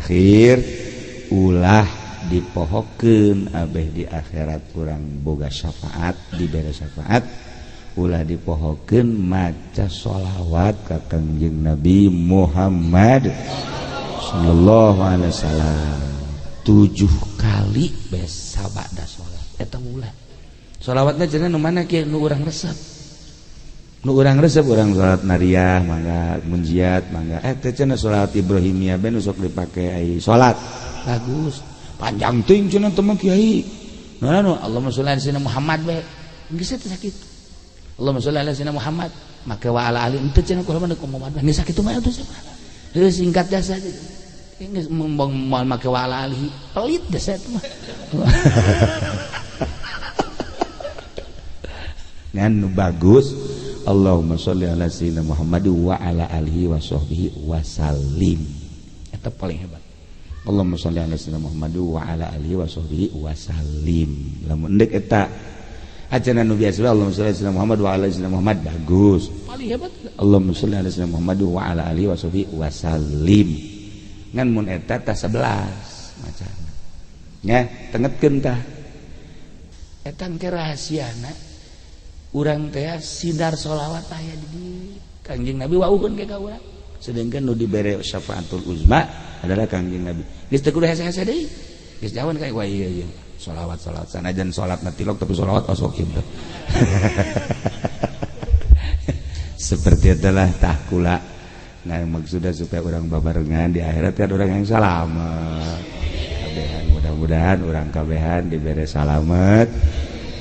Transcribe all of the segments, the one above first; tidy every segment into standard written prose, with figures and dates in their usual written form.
terakhir ulah dipohokeun abeh di akhirat urang boga syafaat dibere syafaat ulah dipohokeun maca sholawat ka Kangjeng Nabi Muhammad sallallahu alaihi wasallam 7 kali bes sabada sholat eta ulah sholawatna cenah nu mana kieu nu urang resep urang sholat nariyah mangga munjiat mangga teh cenah sholat Ibrahimiyah ben sok dipake ai sholat bagus panjang ting cenah teman kiai nah Allahumma sholli ala sayyidina Muhammad we geus teh sakit Allahumma sholli ala sayyidina Muhammad make wa ala ali teu cenah kumaha mah Muhammad geus sakitu mah atuh heuh singkat jasa geus moal make wa ala ali pelit jasa teh mah ngan bagus Allahumma sholli ala sayyidina Muhammad wa ala alihi wa sahbihi wasallim eta paling hebat Allahumma sholli ala sayyidina Muhammad wa ala alihi wa sahbihi wasallim lamun endek eta ajaran nu biasa Allahumma sholli ala sayyidina Muhammad wa ala sayyidina Muhammad bagus paling hebat Allahumma sholli ala sayyidina Muhammad wa ala alihi wa sahbihi wasallim ngan mun eta tah 11 macana nya tengetkeun tah eta engke rahasiana urang teh sidar sholawat aya di Kangjeng Nabi wauhkeun ke ka urang sedengkeun nu dibere syafaatul uzma adalah Kangjeng Nabi geus teu kudu hese-hese deui geus jawan kae wah ieu sholawat sanajan sholatna tilok tapi sholawat osok kieu seperti itulah tahkula nah maksudnya supaya orang babarengan di akhirat kan orang yang selamat kabehan mudah-mudahan orang kabehan dibere salamet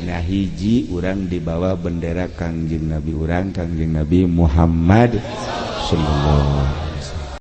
nah hiji urang dibawa bendera Kangjeng Nabi urang Kangjeng Nabi Muhammad sallallahu